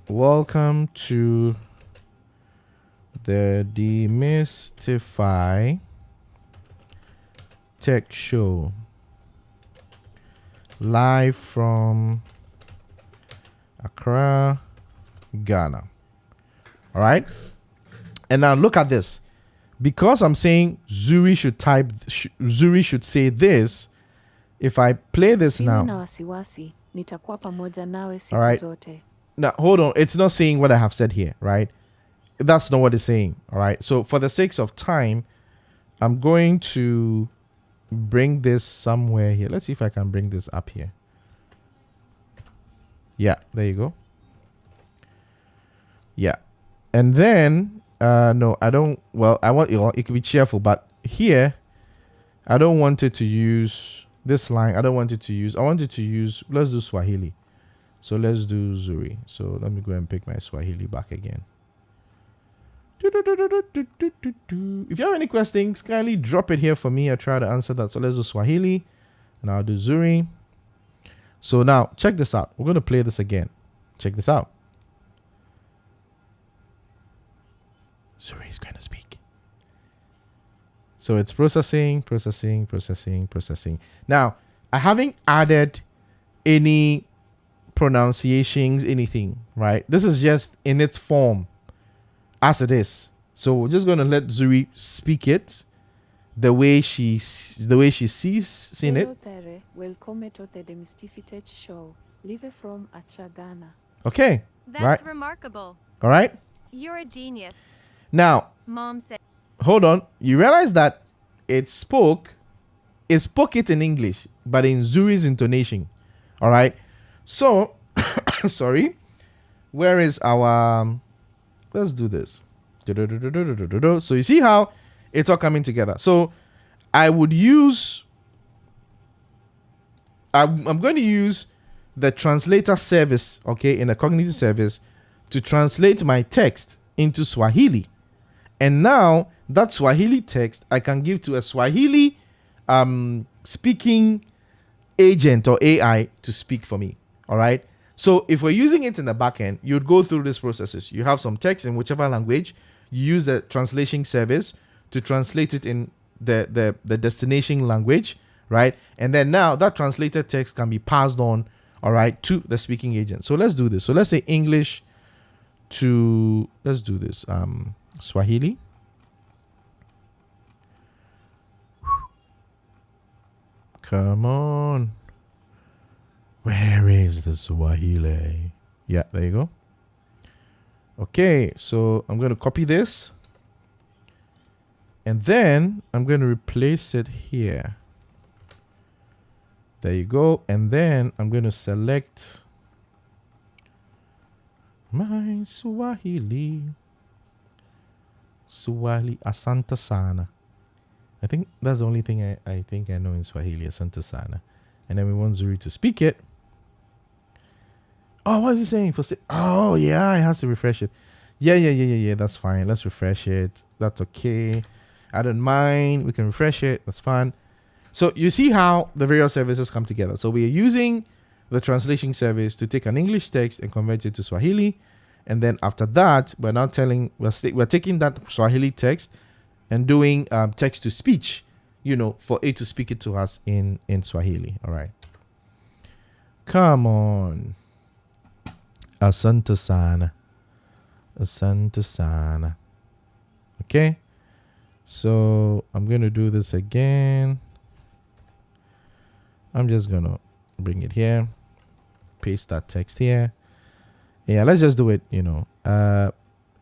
Speaker 1: Welcome to the Demystify Tech Show, live from Accra, Ghana. All right. And now look at this. Because I'm saying Zuri should say this, if I play this now.
Speaker 3: Na wasiwasi, nitakuwa pamoja nawe siku
Speaker 1: All right.
Speaker 3: zote.
Speaker 1: Now, hold on. It's not saying what I have said here, right? That's not what it's saying. All right. So for the sake of time, I'm going to bring this somewhere here. Let's see if I can bring this up here. Yeah, there you go. Yeah. And then, no, I don't, well, I want, it could be cheerful, but here, I don't want it to use this line. I want it to use, let's do Swahili. So let's do Zuri. So let me go and pick my Swahili back again. If you have any questions, kindly drop it here for me. I'll try to answer that. So let's do Swahili. And I'll do Zuri. So now, check this out. We're going to play this again. Check this out. Zuri is going to speak. So it's processing. Now, I haven't added any pronunciations, anything, right? This is just in its form as it is. So we're just going to let Zuri speak it the way she seen it.
Speaker 3: Welcome to the Demystify Tech Show, live from Accra, Ghana.
Speaker 1: Okay.
Speaker 2: That's
Speaker 1: right.
Speaker 2: remarkable.
Speaker 1: All right.
Speaker 2: You're a genius.
Speaker 1: Now,
Speaker 2: Mom said.
Speaker 1: hold on. You realize that it spoke it in English, but in Zuri's intonation. All right. So, sorry. Where is our, let's do this. So you see how it's all coming together. So I would use, I'm going to use the translator service, okay, in the cognitive service to translate my text into Swahili. And now that Swahili text I can give to a Swahili speaking agent or AI to speak for me. All right. So if we're using it in the backend, you'd go through these processes. You have some text in whichever language. You use the translation service to translate it in the destination language, right? And then now that translated text can be passed on, all right, to the speaking agent. So let's do this. So let's say English to, let's do this, Swahili. Come on. Where is the Swahili? Yeah, there you go. Okay, so I'm going to copy this. And then I'm going to replace it here. There you go. And then I'm going to select my Swahili. Swahili Asante Sana. I think that's the only thing I think I know in Swahili, Asante Sana. And then we want Zuri to speak it. Oh, what is it saying? Oh, yeah, it has to refresh it. Yeah, that's fine. Let's refresh it. That's okay. I don't mind. We can refresh it. That's fine. So you see how the various services come together. So we are using the translation service to take an English text and convert it to Swahili. And then after that, we're now we're taking that Swahili text and doing text to speech, for it to speak it to us in Swahili. All right. Come on. Asante Sana. Asante Sana. Okay. So I'm going to do this again. I'm just going to bring it here. Paste that text here. Yeah, let's just do it,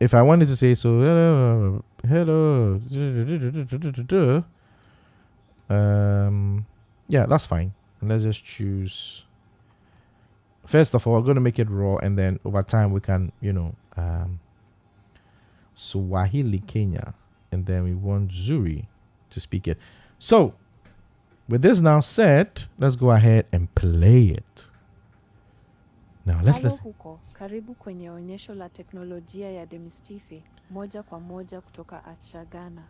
Speaker 1: If I wanted to say so, hello. Yeah, that's fine. And let's just choose. First of all, we're going to make it raw, and then over time we can, Swahili Kenya, and then we want Zuri to speak it. So, with this now said, let's go ahead and play it. Now let's
Speaker 3: Halo
Speaker 1: listen.
Speaker 3: huko, karibu kwenye onyesho la teknolojia ya Demystify, moja kwa moja kutoka Achagana.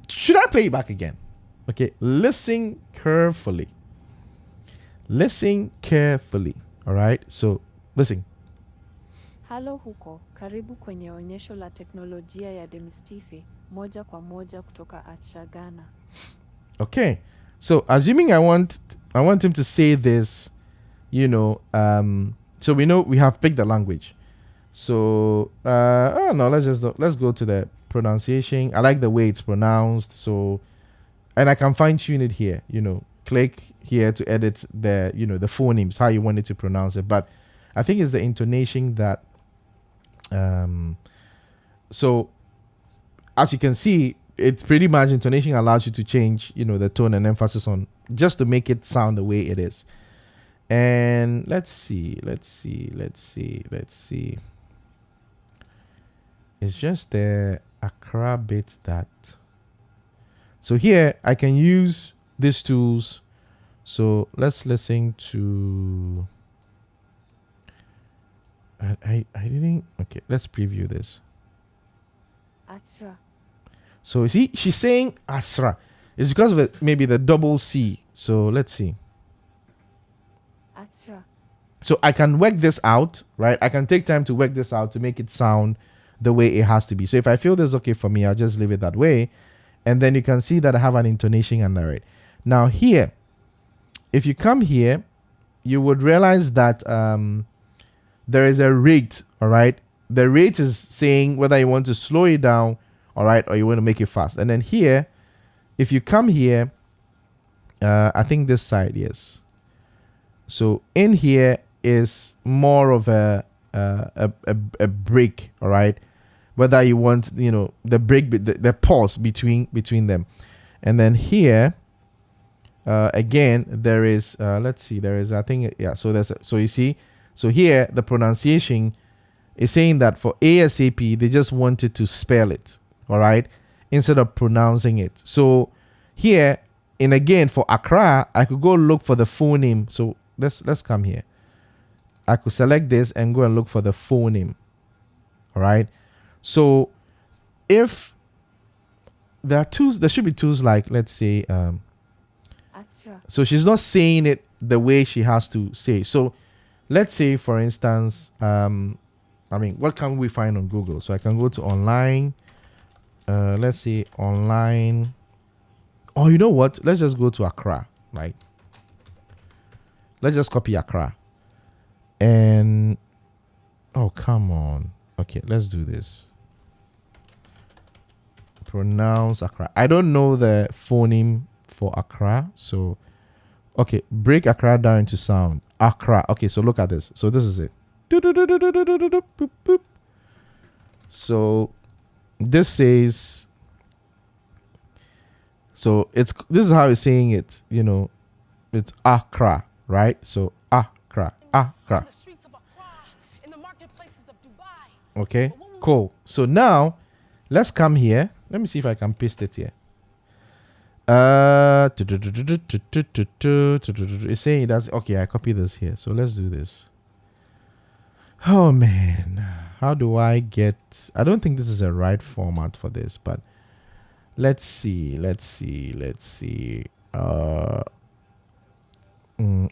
Speaker 1: Should I play it back again? Okay, listen carefully. Listen carefully. All right, so listen.
Speaker 3: Halo huko, karibu kwenye onyesho la teknolojia ya Demystify, moja kwa moja kutoka Achagana.
Speaker 1: Okay, so assuming I want him to say this, so we know we have picked the language. So let's go to the pronunciation. I like the way it's pronounced. So, and I can fine tune it here. Click here to edit the the phonemes, how you want it to pronounce it. But I think it's the intonation that. So, as you can see, it's pretty much intonation allows you to change, the tone and emphasis on just to make it sound the way it is. And let's see. It's just the Accra bit that. So here I can use these tools. So let's listen to. I didn't. Okay, let's preview this.
Speaker 3: Atra.
Speaker 1: So you see, she's saying Asra. It's because of it, maybe the double C. So let's see.
Speaker 3: Atra.
Speaker 1: So I can work this out, right? I can take time to work this out to make it sound the way it has to be. So if I feel this is okay for me, I'll just leave it that way. And then you can see that I have an intonation under it. Now here, if you come here, you would realize that there is a rate, all right? The rate is saying whether you want to slow it down, all right, or you want to make it fast. And then here, if you come here, I think this side, yes. So in here is more of a break, all right? Whether you want, the break, the pause between them. And then here, again, there is, let's see, there is, I think, yeah, so you see, so here, the pronunciation is saying that for ASAP, they just wanted to spell it, all right, instead of pronouncing it. So here, and again, for Accra, I could go look for the phoneme. So let's come here. I could select this and go and look for the phoneme, all right? So if there are tools, there should be tools like, let's say, so she's not saying it the way she has to say. So let's say, for instance, what can we find on Google? So I can go to online. Let's say online. Oh, you know what? Let's just go to Accra, right? Let's just copy Accra. And, oh, come on. Okay, let's do this. Pronounce Accra. I don't know the phoneme for Accra. So, okay, break Accra down into sound. Accra. Okay, so look at this. So this is it. So this says, so this is how it's saying it, it's Accra, right? So Accra. Okay, cool. So now let's come here. Let me see if I can paste it here. It's saying it does. Okay, I copy this here. So let's do this. Oh man, how do I get? I don't think this is a right format for this, but let's see.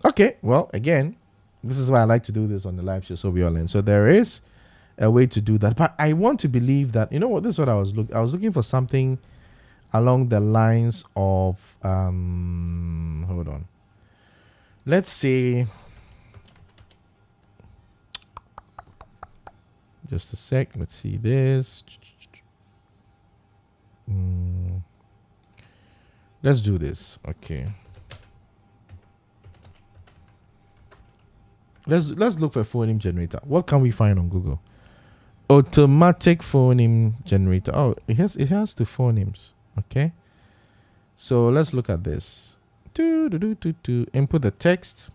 Speaker 1: Okay, well, again, this is why I like to do this on the live show, so we all learn. So there is a way to do that, but I want to believe that, this is what I was looking for, something along the lines of hold on, let's say, just a sec, let's see this. Let's do this. Okay, let's look for a phoneme generator. What can we find on Google? Automatic phoneme generator. Oh, it has two phonemes. Okay. So let's look at this. Input the text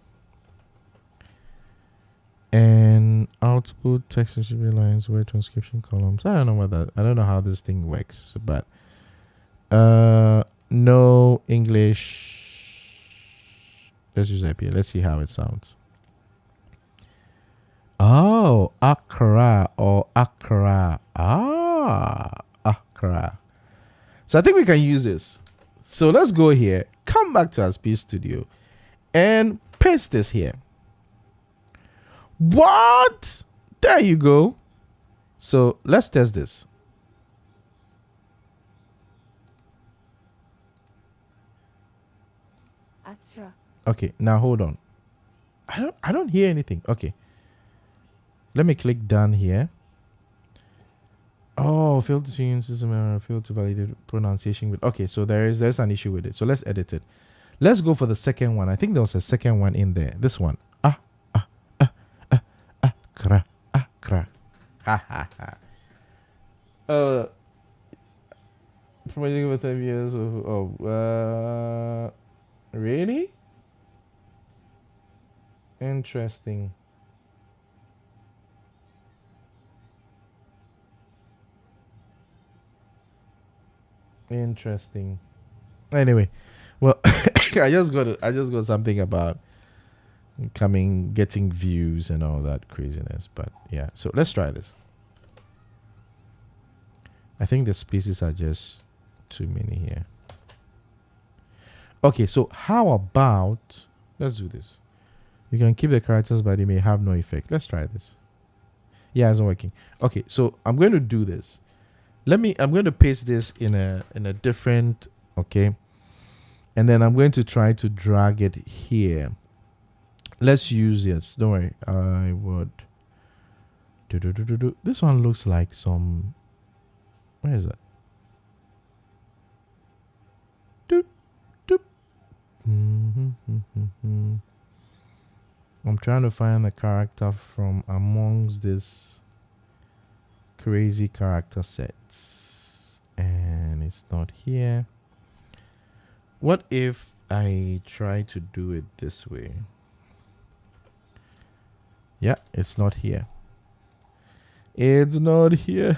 Speaker 1: and output text HTTP lines, word transcription columns. I don't know how this thing works. So, but no English. Let's use IP. Let's see how it sounds. Oh, Accra or Accra. Accra. So I think we can use this. So let's go here, come back to our speech studio and paste this here. What? There you go. So let's test this.
Speaker 3: Azure.
Speaker 1: Okay, now hold on. I don't hear anything. Okay. Let me click done here. Oh, failed to change system error, failed to validate pronunciation with. Okay, so there's an issue with it. So let's edit it. Let's go for the second one. I think there was a second one in there. This one. Kra. Ha ha ha. Promoting over 10 years. Really? Interesting. Interesting. Anyway, well, I just got something about getting views and all that craziness. But yeah, so let's try this. I think the spaces are just too many here. Okay, so how about let's do this. You can keep the characters, but they may have no effect. Let's try this. Yeah, it's not working. Okay, so I'm going to do this. I'm going to paste this in a different, okay, and then I'm going to try to drag it here. Let's use this. Don't worry. I would. This one looks like some. Where is that? I'm trying to find the character from amongst this crazy character sets, and it's not here. What if I try to do it this way? Yeah, it's not here. It's not here.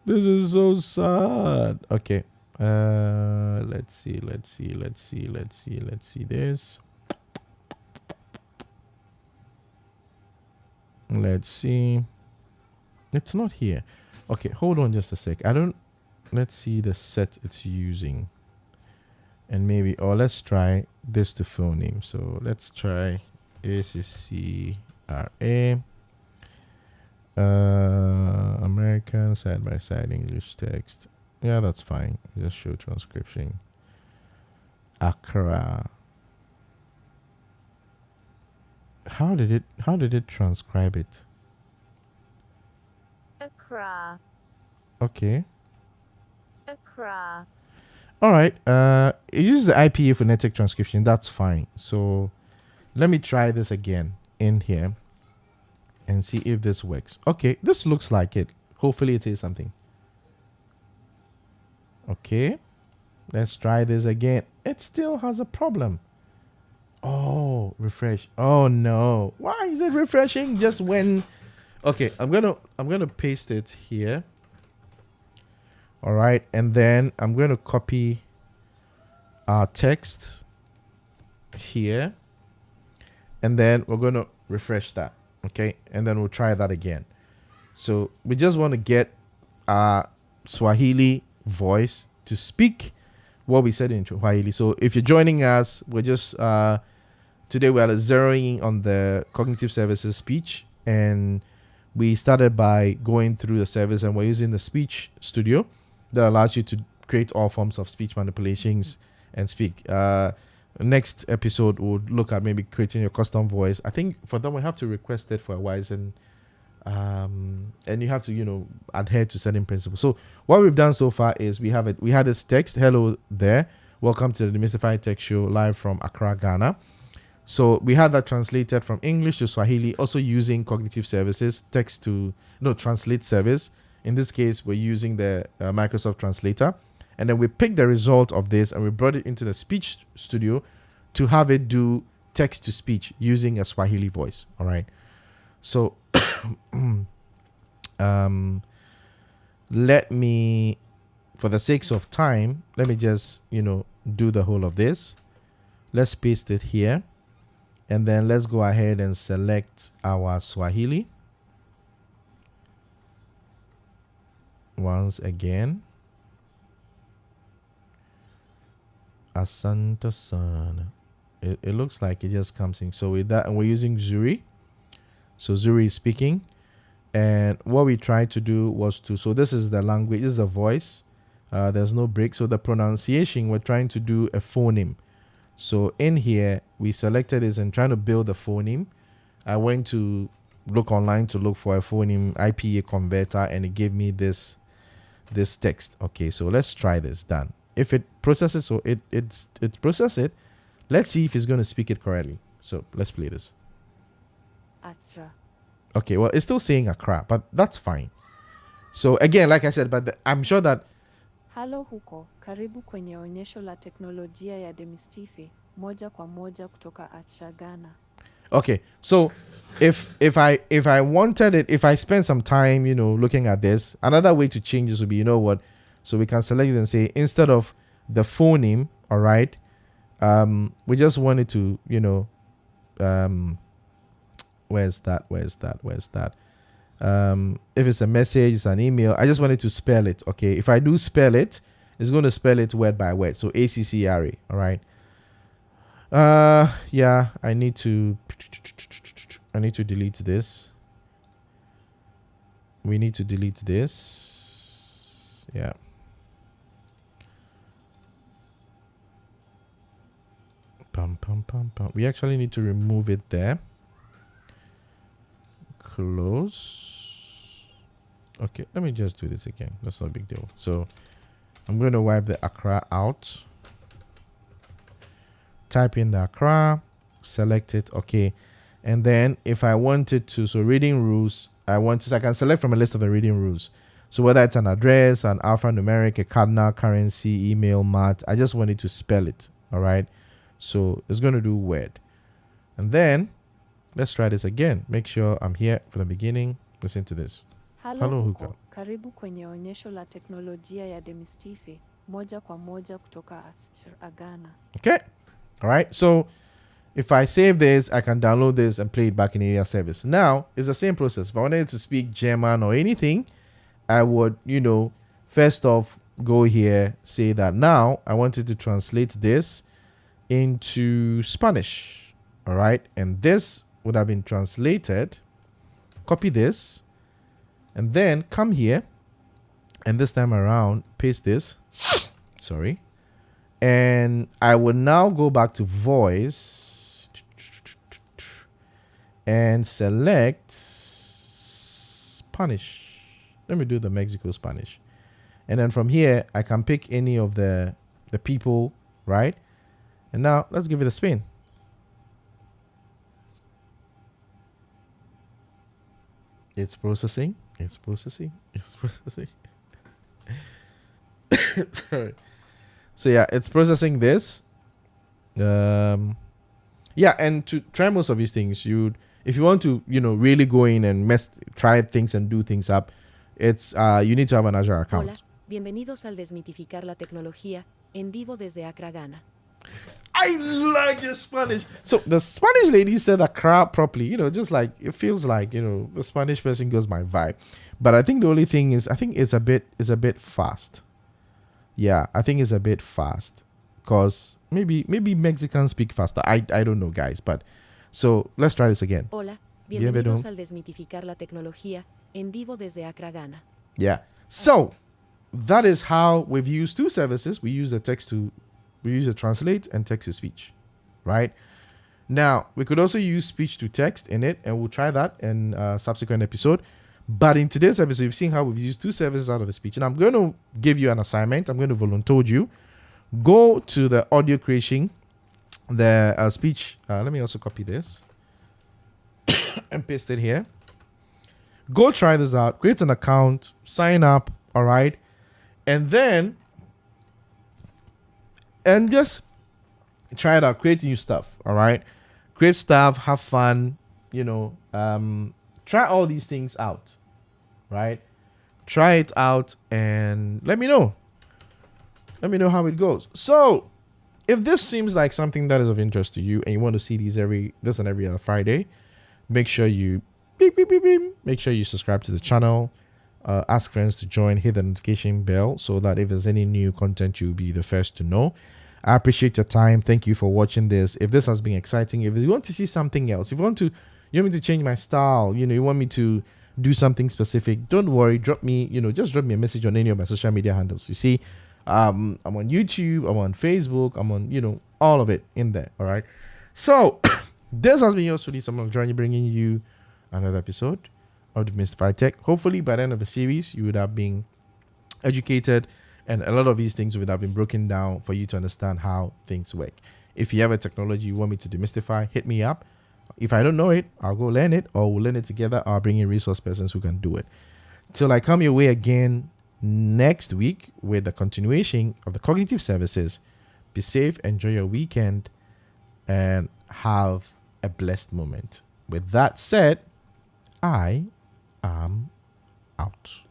Speaker 1: This is so sad. Okay. Let's see this. Let's see. It's not here. Okay, hold on just a sec. Let's see the set it's using. And maybe, let's try this to phoneme. So let's try ACCRA. American side-by-side English text. Yeah, that's fine. Just show transcription. Accra. How did it transcribe it?
Speaker 6: Accra.
Speaker 1: Okay.
Speaker 6: Accra.
Speaker 1: All right. It uses the IPA phonetic transcription. That's fine. So let me try this again in here and see if this works. Okay, this looks like it. Hopefully it is something. Okay. Let's try this again. It still has a problem. Oh, refresh. Oh no. Why is it refreshing just when? Okay, I'm gonna paste it here. All right, and then I'm going to copy our text here, and then we're going to refresh that. Okay, and then we'll try that again. So we just want to get our Swahili voice to speak what we said in Swahili. So if you're joining us, we're just today we're zeroing in on the cognitive services speech, and we started by going through the service, and we're using the speech studio that allows you to create all forms of speech manipulations and speak. Next episode we'll look at maybe creating your custom voice. I think for them we have to request it for a while, and you have to adhere to certain principles. So what we've done so far is we had this text. Hello there, welcome to the Demystify Tech Show live from Accra, Ghana. So we had that translated from English to Swahili, also using Cognitive Services, translate service. In this case, we're using the Microsoft Translator. And then we picked the result of this and we brought it into the speech studio to have it do text to speech using a Swahili voice. All right. So let me, for the sake of time, let me just, do the whole of this. Let's paste it here. And then let's go ahead and select our Swahili. Once again. Asante sana. It looks like it just comes in. So with that, and we're using Zuri. So Zuri is speaking. And what we tried to do was so this is the language, this is the voice. There's no break. So the pronunciation, we're trying to do a phoneme. So in here, we selected this and trying to build a phoneme. I went to look online to look for a phoneme IPA converter, and it gave me this text. Okay, so let's try this. Done. If it processes, so it processes it. Let's see if it's going to speak it correctly. So let's play this.
Speaker 3: Atra.
Speaker 1: Okay, well, it's still saying Accra, but that's fine. So again, like I said, but I'm sure that
Speaker 3: Halo huko, karibu kwenye onyesho la teknolojia ya Demystify, moja kwa moja kutoka Accra, Ghana.
Speaker 1: Okay, so if I wanted it, if I spend some time, looking at this, another way to change this would be, so we can select it and say, instead of the phoneme, all right, we just want it to, where's that? If it's a message, it's an email, I just want it to spell it. Okay, if I do spell it, it's going to spell it word by word. So ACCRA, all right. Yeah, I need to delete this. We need to delete this. Yeah. Pum, pum, pum, pum. We actually need to remove it there. Close. Okay, let me just do this again. That's not a big deal. So I'm going to wipe the Accra out. Type in the Accra, select it. Okay. And then if I wanted to, so reading rules, so I can select from a list of the reading rules. So whether it's an address, an alphanumeric, a cardinal, currency, email, math, I just wanted to spell it. All right. So it's going to do word. And then let's try this again. Make sure I'm here from the beginning. Listen to this.
Speaker 3: Halo huko, karibu kwenye onyesho la teknolojia ya Demystify, moja kwa moja kutoka Accra, Ghana. Okay.
Speaker 1: All right. So if I save this, I can download this and play it back in area service. Now it's the same process. If I wanted to speak German or anything, I would, first off go here, say that now I wanted to translate this into Spanish. All right. And this would have been translated. Copy this. And then come here. And this time around, paste this. Sorry. And I will now go back to voice and select Spanish. Let me do the Mexico Spanish. And then from here, I can pick any of the people, right? And now let's give it a spin. It's processing. It's processing. It's processing. Sorry. So yeah, it's processing this. Yeah, and to try most of these things, if you want to, really go in and try things and do things up, it's you need to have an Azure account.
Speaker 10: Hola, bienvenidos al Desmitificar la Tecnología en vivo desde Accra, Ghana.
Speaker 1: I like your Spanish. So the Spanish lady said Accra properly, just like it feels like, the Spanish person goes my vibe. But I think the only thing is, I think it's a bit fast. Yeah, I think it's a bit fast because maybe Mexicans speak faster. I don't know, guys. But so let's try this again.
Speaker 10: Hola, bienvenidos al Desmitificar la Tecnología en vivo desde Accra, Ghana.
Speaker 1: Yeah. So that is how we've used two services. We use the translate and text to speech, right? Now we could also use speech to text in it, and we'll try that in a subsequent episode. But in today's episode, you've seen how we've used two services out of a speech. And I'm going to give you an assignment. I'm going to volunteer you. Go to the audio creation the speech. Let me also copy this and paste it here. Go try this out. Create an account. Sign up. All right. And then, and just try it out. Create new stuff. All right. Create stuff. Have fun. Try all these things out. Right. Try it out and let me know. Let me know how it goes. So, if this seems like something that is of interest to you and you want to see these this and every other Friday, make sure you make sure you subscribe to the channel. Ask friends to join, hit the notification bell so that if there's any new content, you'll be the first to know. I appreciate your time. Thank you for watching this. If this has been exciting, if you want to see something else, if you want me to change my style, you want me to do something specific, don't worry. Drop me, just drop me a message on any of my social media handles. You see, I'm on YouTube, I'm on Facebook, I'm on, all of it in there. All right. So this has been yours for this. I'm Adranyi, bringing you another episode of Demystify Tech. Hopefully by the end of the series, you would have been educated and a lot of these things would have been broken down for you to understand how things work. If you have a technology you want me to demystify, hit me up. If I don't know it, I'll go learn it, or we'll learn it together. I'll bring in resource persons who can do it. Till I come your way again next week with the continuation of the cognitive services. Be safe, enjoy your weekend, and have a blessed moment. With that said, I am out.